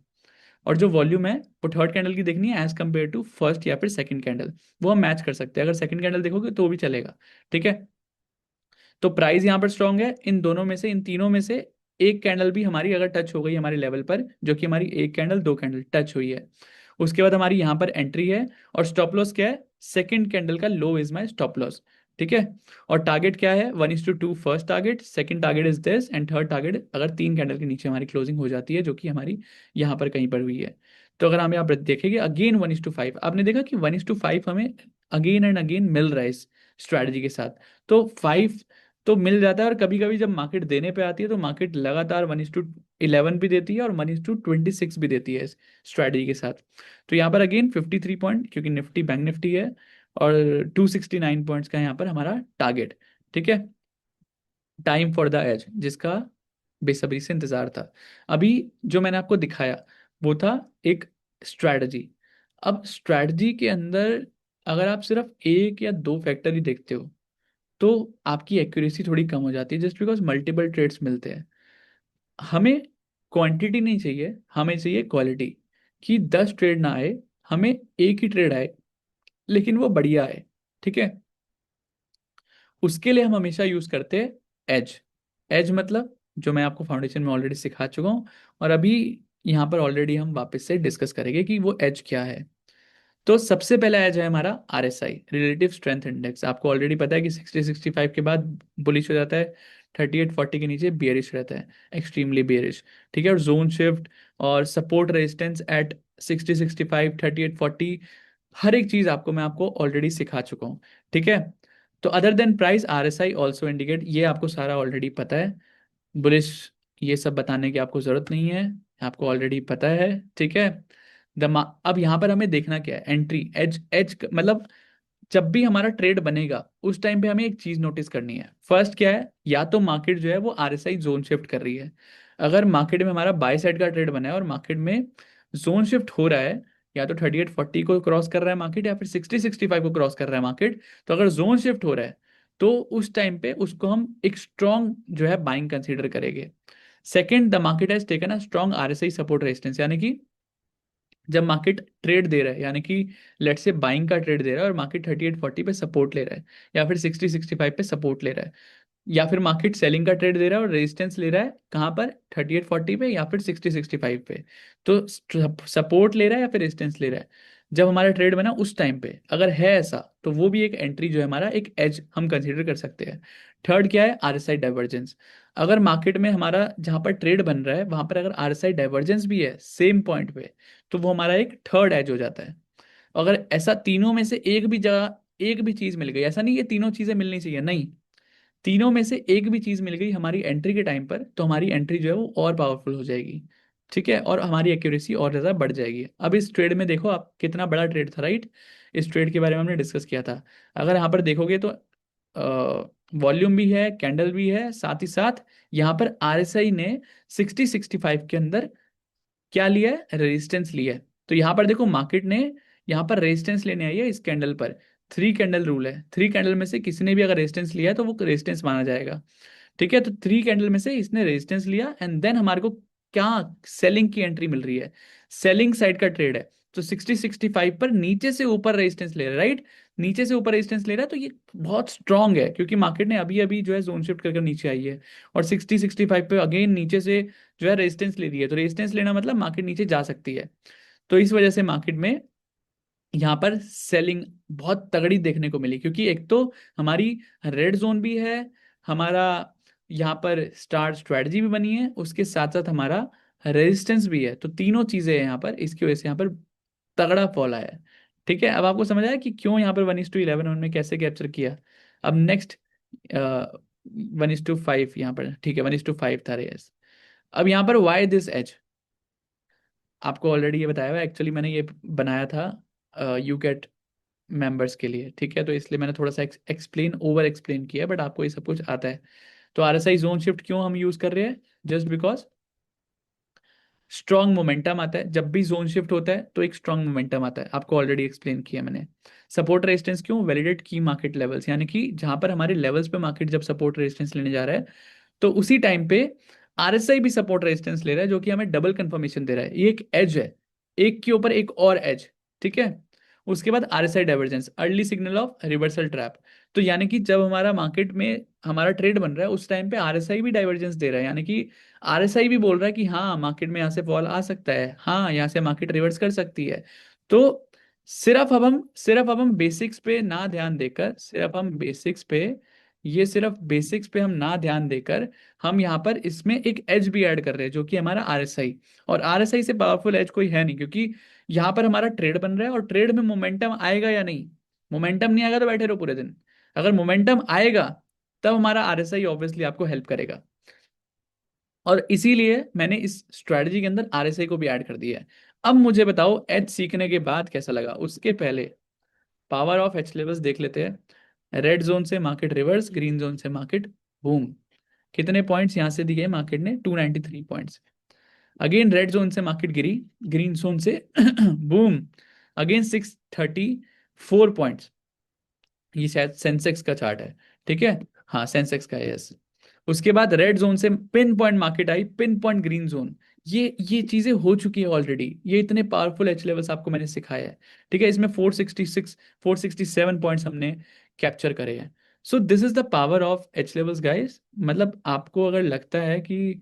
और जो वॉल्यूम है वो थर्ड कैंडल की देखनी है एज कम्पेयर टू फर्स्ट या फिर सेकंड कैंडल, वो हम मैच कर सकते हैं। अगर सेकंड कैंडल देखोगे तो भी चलेगा, ठीक है। तो प्राइस यहाँ पर स्ट्रांग है, इन दोनों में से, इन तीनों में से एक कैंडल भी हमारी अगर टच हो गई हमारे लेवल पर, जो कि हमारी एक कैंडल दो कैंडल टच हुई है, उसके बाद हमारी यहाँ पर एंट्री है। और स्टॉप लॉस क्या है, सेकंड कैंडल का लो इज माई स्टॉप लॉस, ठीक है। और टारगेट क्या है, 1:2 first target, second target is this, and third target अगर तीन कैंडल के नीचे हमारी क्लोजिंग हो जाती है, जो कि हमारी यहाँ पर कहीं पर हुई है। तो अगर हम यहाँ पर देखेंगे अगेन 1:5, आपने देखा कि 1:5 हमें अगेन एंड अगेन मिल रहा है इस स्ट्रैटेजी के साथ। तो 5 तो मिल जाता है, और कभी कभी जब मार्केट देने पे आती है तो मार्केट लगातार 1:11 भी देती है और 1:26 भी देती है इस स्ट्रैटेजी के साथ। तो यहाँ पर अगेन 53 पॉइंट, क्योंकि निफ्टी बैंक निफ्टी है, और 269 पॉइंट्स का यहाँ पर हमारा टारगेट, ठीक है। टाइम फॉर द एज, जिसका बेसब्री से इंतजार था। अभी जो मैंने आपको दिखाया वो था एक स्ट्रैटेजी। अब स्ट्रैटेजी के अंदर अगर आप सिर्फ एक या दो फैक्टर ही देखते हो तो आपकी एक्यूरेसी थोड़ी कम हो जाती है, जस्ट बिकॉज मल्टीपल ट्रेड्स मिलते हैं। हमें क्वांटिटी नहीं चाहिए, हमें चाहिए क्वालिटी, कि 10 ट्रेड ना आए, हमें एक ही ट्रेड आए लेकिन वो बढ़िया आए, ठीक है। उसके लिए हम हमेशा यूज करते हैं एज। एज मतलब जो मैं आपको फाउंडेशन में ऑलरेडी सिखा चुका हूँ, और अभी यहाँ पर ऑलरेडी हम वापस से डिस्कस करेंगे कि वो एज क्या है। तो सबसे पहला एज है हमारा RSI, रिलेटिव स्ट्रेंथ इंडेक्स। आपको ऑलरेडी पता है कि 60-65 के बाद बुलिश हो जाता है, 38-40 के नीचे बियरिश रहता है, एक्सट्रीमली बियरिश, ठीक है। और जोन शिफ्ट और सपोर्ट रेजिस्टेंस एट 60-65, 38-40, हर एक चीज आपको मैं आपको ऑलरेडी सिखा चुका हूँ, ठीक है। तो other than price RSI also indicate, ये आपको सारा ऑलरेडी पता है। बुलिश, ये सब बताने की आपको जरूरत नहीं है, आपको ऑलरेडी पता है, ठीक है। अब यहाँ पर हमें देखना क्या है, एंट्री एज, एज मतलब जब भी हमारा ट्रेड बनेगा उस टाइम पे हमें एक चीज नोटिस करनी है। फर्स्ट क्या है, या तो मार्केट जो है वो RSI जोन शिफ्ट कर रही है। अगर मार्केट में हमारा बाय साइड का ट्रेड बना है और मार्केट में जोन शिफ्ट हो रहा है, या तो 38-40 को क्रॉस कर रहा है मार्केट, या फिर 60-65 को क्रॉस कर रहा है मार्केट, तो अगर जोन शिफ्ट हो रहा है तो उस टाइम पे उसको हम एक स्ट्रॉन्ग जो है बाइंग कंसीडर करेंगे। Second, the market has taken a strong RSI support resistance, यानी कि जब मार्केट ट्रेड दे रहा है, यानी कि लेट से बाइंग का ट्रेड दे रहा है और मार्केट 38-40 पे सपोर्ट ले रहा है, या फिर 60-65 पे सपोर्ट ले रहा है, या फिर मार्केट सेलिंग का ट्रेड दे रहा है और रेजिस्टेंस ले रहा है कहाँ पर, 38-40 पे या फिर 60-65 पे। तो सपोर्ट ले रहा है या फिर रेजिस्टेंस ले रहा है, जब हमारा ट्रेड बना उस टाइम पे अगर है ऐसा, तो वो भी एक एंट्री जो है हमारा एक एज हम कंसीडर कर सकते हैं। थर्ड क्या है, आरएसआई डाइवर्जेंस। अगर मार्केट में हमारा जहां पर ट्रेड बन रहा है वहां पर अगर आरएसआई डाइवर्जेंस भी है सेम पॉइंट पे, तो वो हमारा एक थर्ड एज हो जाता है। अगर ऐसा तीनों में से एक भी जगह एक भी चीज मिल गई, ऐसा नहीं ये तीनों चीजें मिलनी चाहिए, नहीं, तीनों में से एक भी चीज मिल गई हमारी एंट्री के टाइम पर, तो हमारी एंट्री जो है वो और पावरफुल हो जाएगी। ठीक है, और हमारी एक्यूरेसी और ज्यादा बढ़ जाएगी। अब इस ट्रेड में देखो आप, कितना बड़ा ट्रेड था, राइट? इस ट्रेड के बारे में हमने डिस्कस किया था। अगर यहाँ पर देखोगे तो वॉल्यूम भी है, कैंडल भी है, साथ ही साथ यहाँ पर आरएसआई ने 60-65 के अंदर क्या लिया है, रेजिस्टेंस लिया है। तो यहाँ पर देखो मार्केट ने यहाँ पर रेजिस्टेंस लेने आई है इस कैंडल पर। थ्री कैंडल रूल है, थ्री कैंडल में से किसी ने भी अगर रेजिस्टेंस लिया है तो वो रेजिस्टेंस माना जाएगा। ठीक है, तो थ्री कैंडल में से इसने रेजिस्टेंस लिया एंड देन हमारे को क्या, सेलिंग की एंट्री मिल रही है, सेलिंग साइड का ट्रेड है। तो 60-65 पर नीचे से ऊपर रेजिस्टेंस ले रहा है, राइट? नीचे से ऊपर रेजिस्टेंस ले रहा है, तो ये बहुत स्ट्रांग है क्योंकि मार्केट ने अभी अभी जो है जोन शिफ्ट करके नीचे आई है। और 60-65 पे अगेन नीचे से जो है रेजिस्टेंस ले रही है, तो रेजिस्टेंस लेना मतलब मार्केट नीचे जा सकती है। तो इस वजह से मार्केट में यहाँ पर सेलिंग बहुत तगड़ी देखने को मिली, क्योंकि एक तो हमारी रेड जोन भी है, हमारा यहाँ पर स्टार स्ट्रेटजी भी बनी है, उसके साथ साथ हमारा रेजिस्टेंस भी है। तो तीनों चीजें हैं यहाँ पर, इसकी वजह से यहाँ पर तगड़ा फॉल आया है। ठीक है, अब आपको समझ आया कि क्यों यहाँ पर 1:11 उन्होंने कैसे कैप्चर किया। अब नेक्स्ट 1:5 यहाँ पर, ठीक है, 1:5 था रेस। अब यहाँ पर वाई दिस एज, आपको ऑलरेडी ये बताया हुआ, एक्चुअली मैंने ये बनाया था यू गेट मेंबर्स के लिए। ठीक है, तो इसलिए मैंने थोड़ा सा एक्सप्लेन ओवर एक्सप्लेन किया, बट आपको ये सब कुछ आता है। तो आरएसआई जोन शिफ्ट क्यों हम यूज कर रहे हैं, जस्ट बिकॉज स्ट्रॉन्ग मोमेंटम आता है। जब भी जोन शिफ्ट होता है तो एक स्ट्रॉन्ग मोमेंटम आता है, आपको ऑलरेडी एक्सप्लेन किया मैंने। सपोर्ट रेजिस्टेंस क्यों, वैलिडेट की मार्केट लेवल्स, यानी कि जहां पर हमारे लेवल्स पे मार्केट जब सपोर्ट रेजिस्टेंस लेने जा रहा है, तो उसी टाइम पे आरएसआई भी सपोर्ट रेजिस्टेंस ले रहा है, जो कि हमें डबल कंफर्मेशन दे रहा है। ये एक एज है, एक के ऊपर एक और एज। ठीक है, उसके बाद RSI divergence, early signal of reversal trap. तो यानी कि जब हमारा मार्केट में हमारा ट्रेड बन रहा है उस टाइम पे आरएसआई भी डाइवर्जेंस दे रहा है, यानी कि आरएसआई भी बोल रहा है कि हाँ मार्केट में यहाँ से फॉल आ सकता है, हाँ यहाँ से मार्केट रिवर्स कर सकती है। तो सिर्फ अब हम बेसिक्स पे ना ध्यान देकर, सिर्फ हम बेसिक्स पे, ये सिर्फ बेसिक्स पे हम ना ध्यान देकर, हम यहाँ पर इसमें एक एज भी ऐड कर रहे हैं जो कि हमारा आरएसआई। और आरएसआई से पावरफुल एज कोई है नहीं, क्योंकि यहाँ पर हमारा ट्रेड बन रहा है और ट्रेड में मोमेंटम आएगा या नहीं। मोमेंटम नहीं आएगा तो बैठे रहो पूरे दिन, अगर मोमेंटम आएगा तब हमारा आरएसआई ऑब्वियसली आपको हेल्प करेगा। और इसीलिए मैंने इस स्ट्रेटजी के अंदर आरएसआई को भी ऐड कर दिया है। अब मुझे बताओ एच सीखने के बाद कैसा लगा, उसके पहले पावर ऑफ एच लेवल्स देख लेते हैं। रेड जोन से मार्केट रिवर्स, ग्रीन जोन से मार्केट बूम। कितने पॉइंट्स यहाँ से दिए मार्केट ने, 293 पॉइंट्स। अगेन रेड जोन से मार्केट गिरी, ग्रीन जोन से बूम, अगेन 634 पॉइंट्स। ये शायद सेंसेक्स का चार्ट है, ठीक है, हाँ सेंसेक्स का है, यस। उसके बाद रेड जोन से pin point market I, pin point green zone. ये चीजें हो चुकी है ऑलरेडी, ये इतने पावरफुल एच लेवल्स आपको मैंने सिखाया है। ठीक है, इसमें 466 467 पॉइंट्स हमने कैप्चर करे हैं। सो this is the power of H levels guys. मतलब आपको अगर लगता है कि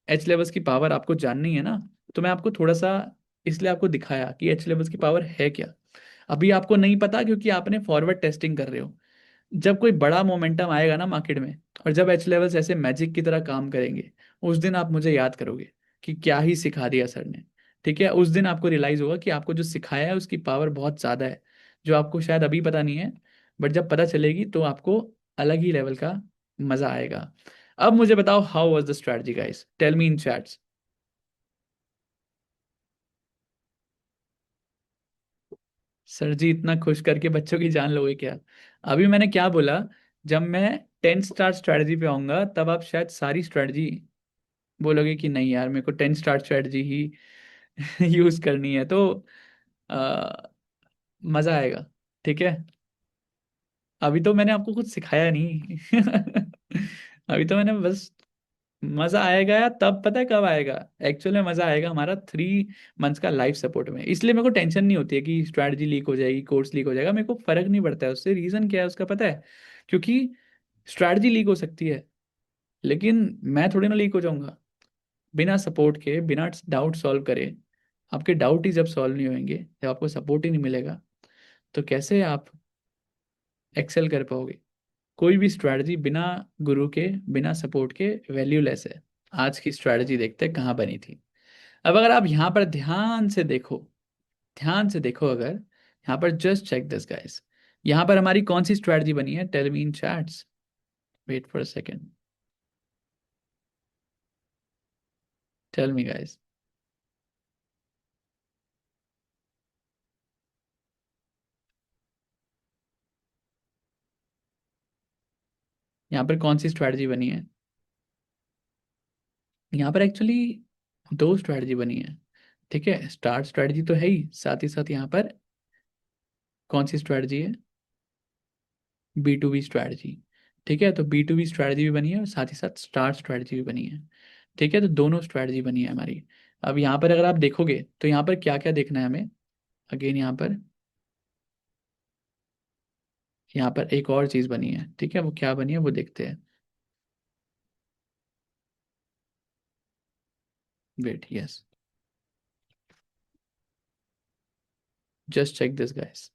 एच लेवल्स की पावर आपको जाननी है ना, तो मैं आपको थोड़ा सा इसलिए आपको दिखाया कि एच लेवल्स की पावर है क्या। अभी आपको नहीं पता क्योंकि आपने फॉरवर्ड टेस्टिंग कर रहे हो। जब कोई बड़ा मोमेंटम आएगा ना मार्केट में, और जब एच लेवल्स ऐसे मैजिक की तरह काम करेंगे, उस दिन आप मुझे याद करोगे कि क्या ही सिखा दिया सर ने। ठीक है, उस दिन आपको रियलाइज होगा कि आपको जो सिखाया है उसकी पावर बहुत ज़्यादा है, जो आपको शायद अभी पता नहीं है, बट जब पता चलेगी तो आपको अलग ही लेवल का मज़ा आएगा। अब मुझे बताओ, how was the strategy guys, tell me in chats. Sir ji इतना खुश करके बच्चों की जान लोगे क्या? अभी मैंने क्या बोला, जब मैं 10 स्टार स्ट्रैटेजी पे आऊंगा तब आप शायद सारी स्ट्रैटेजी बोलोगे कि नहीं यार मेरे को 10 स्टार स्ट्रैटेजी ही यूज करनी है, तो आ, मजा आएगा। ठीक है, अभी तो मैंने आपको कुछ सिखाया नहीं अभी तो मैंने बस, मजा आएगा या तब पता है कब आएगा, एक्चुअल में मजा आएगा हमारा 3 मंथ्स का लाइफ सपोर्ट में। इसलिए मेरे को टेंशन नहीं होती है कि स्ट्रैटेजी लीक हो जाएगी, कोर्स लीक हो जाएगा, मेरे को फर्क नहीं पड़ता है उससे। रीजन क्या है उसका पता है, क्योंकि स्ट्रैटेजी लीक हो सकती है लेकिन मैं थोड़ी ना लीक हो जाऊंगा बिना सपोर्ट के, बिना डाउट सॉल्व करे। आपके डाउट ही जब सॉल्व नहीं होंगे, जब आपको सपोर्ट ही नहीं मिलेगा, तो कैसे आप एक्सेल कर पाओगे? कोई भी स्ट्रैटेजी बिना गुरु के, बिना सपोर्ट के वैल्यूलेस है। आज की स्ट्रैटेजी देखते हैं कहाँ बनी थी। अब अगर आप यहाँ पर ध्यान से देखो, ध्यान से देखो, अगर यहाँ पर जस्ट चेक दिस गाइस, यहाँ पर हमारी कौन सी स्ट्रैटेजी बनी है? Tell me in chats, wait for a second, tell me guys, यहाँ पर कौन सी स्ट्रैटेजी बनी है? यहाँ पर एक्चुअली दो स्ट्रैटेजी बनी है। ठीक है, स्टार्ट स्ट्रैटेजी तो है ही, साथ ही साथ यहाँ पर कौन सी स्ट्रैटेजी है? B2B strategy. ठीक है, तो B2B स्ट्रैटेजी भी बनी है और साथ ही साथ स्टार्ट स्ट्रैटेजी भी बनी है। ठीक है, तो दोनों स्ट्रैटेजी बनी है हमारी। अब यहाँ पर अगर आप देखोगे तो यहाँ पर क्या क्या देखना है हमें? अगेन यहाँ पर एक और चीज़ बनी है। ठीक है, वो क्या बनी है वो देखते हैं। Wait, yes, just check this guys.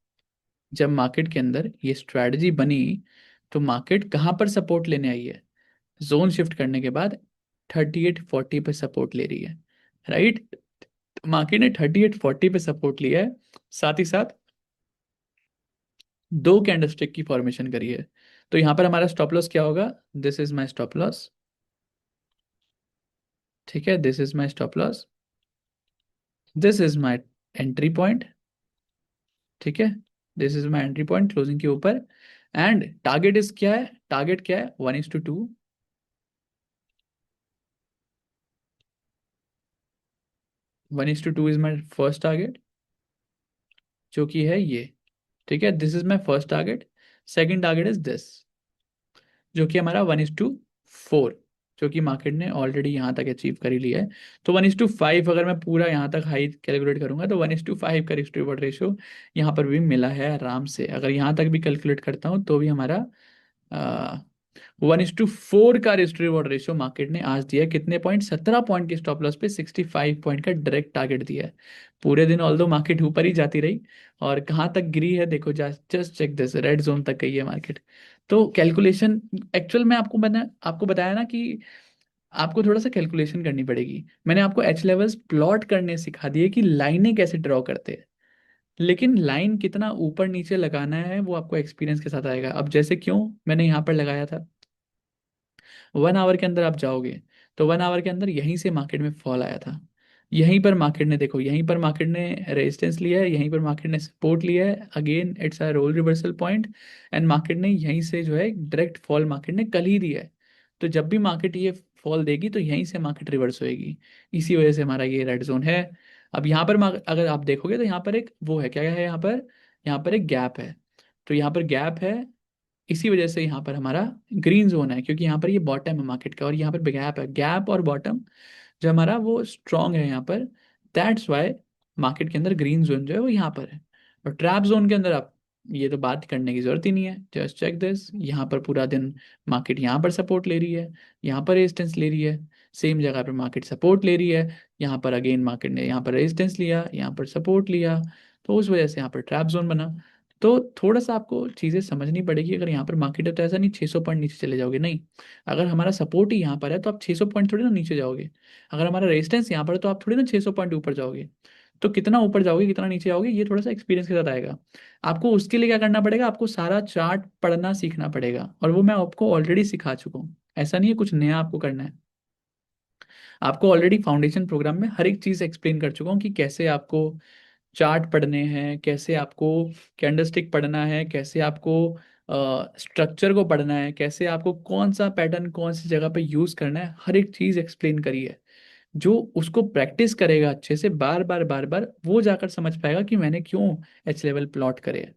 जब मार्केट के अंदर ये स्ट्रैटेजी बनी, तो मार्केट कहाँ पर सपोर्ट लेने आई है? जोन शिफ्ट करने के बाद 3840 पे सपोर्ट ले रही है, राइट? मार्केट ने 3840 पे सपोर्ट लिया है, साथ ही साथ दो कैंडलस्टिक की फॉर्मेशन करी है। तो यहां पर हमारा स्टॉप लॉस क्या होगा? This is my stop loss. ठीक है, this is my stop loss, this is my entry point. ठीक है, this is my entry point closing के ऊपर। एंड टारगेट इज क्या है? टारगेट क्या है? 1:2। 1:2 इज माय फर्स्ट टारगेट, जो कि है ये। ठीक है, this is my first target. Second target is this, जो कि हमारा 1:4, जो कि मार्केट ने ऑलरेडी यहाँ तक अचीव कर ही लिया है। तो 1:5 अगर मैं पूरा यहाँ तक हाई कैलकुलेट करूंगा, तो 1:5 का रिस्क रिवॉर्ड रेशियो यहाँ पर भी मिला है आराम से। अगर यहाँ तक भी कैलकुलेट करता हूँ तो भी हमारा 1:4 का रिस्क रिवॉर्ड रेशियो मार्केट ने आज दिया है। कितने पॉइंट? 17 पॉइंट के स्टॉप लॉस पे 65 पॉइंट का डायरेक्ट टारगेट दिया है। पूरे दिन ऑल्दो मार्केट ऊपर ही जाती रही, और कहाँ तक गिरी है देखो, just check this, red zone तक गई है मार्केट। तो कैलकुलेशन, एक्चुअल में आपको बताया ना कि आपको थोड़ा सा कैलकुलेशन करनी पड़ेगी। मैंने आपको एच लेवल्स प्लॉट करने सिखा दिए कि लाइनें कैसे ड्रॉ करते हैं, लेकिन लाइन कितना ऊपर नीचे लगाना है वो आपको एक्सपीरियंस के साथ आएगा। अब जैसे क्यों मैंने यहाँ पर लगाया था, 1 आवर के अंदर आप जाओगे तो 1 आवर के अंदर यहीं से मार्केट में फॉल आया था। यहीं पर मार्केट ने देखो, यहीं पर मार्केट ने रेजिस्टेंस लिया है, यहीं पर मार्केट ने सपोर्ट लिया है, again it's a role reversal point. And market ने यहीं से जो है डायरेक्ट फॉल मार्केट ने कल ही दिया है। तो जब भी मार्केट ये फॉल देगी तो यहीं से मार्केट रिवर्स होएगी। इसी वजह से हमारा ये रेड जोन है। अब यहाँ पर अगर आप देखोगे तो यहाँ पर एक वो है, क्या है यहाँ पर एक गैप है। तो यहाँ पर गैप है, इसी वजह से यहाँ पर हमारा ग्रीन जोन है, क्योंकि यहाँ पर ये बॉटम है मार्केट का और यहाँ पर गैप है। गैप और बॉटम जो हमारा वो स्ट्रॉन्ग है यहाँ पर, दैट्स वाई मार्केट के अंदर ग्रीन जोन जो है वो यहाँ पर है। और ट्रैप जोन के अंदर आप ये तो बात करने की जरूरत ही नहीं है, जस्ट चेक दिस। यहाँ पर पूरा दिन मार्केट यहाँ पर सपोर्ट ले रही है, यहाँ पर रेजिस्टेंस ले रही है, सेम जगह पर मार्केट सपोर्ट ले रही है, यहाँ पर अगेन मार्केट ने यहाँ पर रेजिस्टेंस लिया, यहाँ पर सपोर्ट लिया, तो उस वजह से यहाँ पर ट्रैप जोन बना। तो थोड़ा सा आपको चीज़ें समझनी पड़ेगी। अगर यहाँ पर मार्केट है तो ऐसा नहीं 600 पॉइंट नीचे चले जाओगे, नहीं। अगर हमारा सपोर्ट ही यहाँ पर है तो आप 600 पॉइंट थोड़ी ना नीचे जाओगे। अगर हमारा रेजिस्टेंस यहाँ पर है तो आप थोड़ी ना 600 पॉइंट ऊपर जाओगे। तो कितना ऊपर जाओगे कितना नीचे जाओगे ये थोड़ा सा एक्सपीरियंस के साथ आएगा। आपको उसके लिए क्या करना पड़ेगा? आपको सारा चार्ट पढ़ना सीखना पड़ेगा, और वो मैं आपको ऑलरेडी सिखा चुका हूँ। ऐसा नहीं है कुछ नया आपको करना है। आपको ऑलरेडी फाउंडेशन प्रोग्राम में हर एक चीज़ एक्सप्लेन कर चुका हूँ कि कैसे आपको चार्ट पढ़ने हैं, कैसे आपको कैंडलस्टिक पढ़ना है, कैसे आपको स्ट्रक्चर को पढ़ना है, कैसे आपको कौन सा पैटर्न कौन सी जगह पे यूज़ करना है, हर एक चीज़ एक्सप्लेन करी है। जो उसको प्रैक्टिस करेगा अच्छे से बार बार बार बार, वो जाकर समझ पाएगा कि मैंने क्यों एच लेवल प्लॉट करे हैं।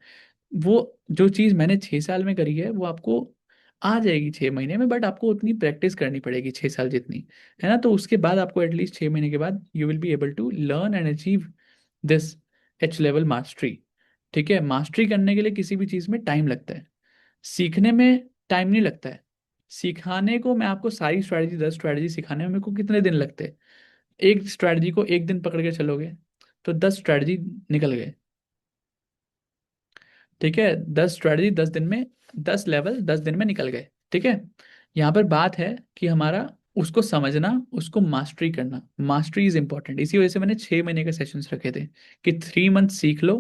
वो जो चीज़ मैंने 6 साल में करी है वो आपको आ जाएगी 6 महीने में, बट आपको उतनी प्रैक्टिस करनी पड़ेगी 6 साल जितनी, है ना? तो उसके बाद आपको एटलीस्ट 6 महीने के बाद you will be able to learn and achieve this H level mastery. ठीक है, मास्टरी करने के लिए किसी भी चीज़ में टाइम लगता है, सीखने में टाइम नहीं लगता है। सिखाने को मैं आपको सारी स्ट्रैटेजी 10 स्ट्रैटेजी सिखाने में मेरे को कितने दिन लगते हैं? एक स्ट्रैटेजी को एक दिन पकड़ के चलोगे, तो 10 स्ट्रैटेजी निकल गए। ठीक है, 10 स्ट्रैटेजी 10 दिन में, 10 लेवल 10 दिन में निकल गए। ठीक है, यहाँ पर बात है कि हमारा उसको समझना, उसको मास्टरी करना। मास्टरी इज इंपॉर्टेंट, इसी वजह से मैंने 6 महीने के सेशंस रखे थे कि 3 मंथ सीख लो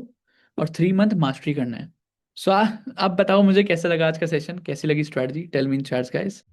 और 3 मंथ मास्टरी करना है। सो अब बताओ मुझे कैसा लगा आज का सेशन, कैसी लगी strategy, tell me in chats guys.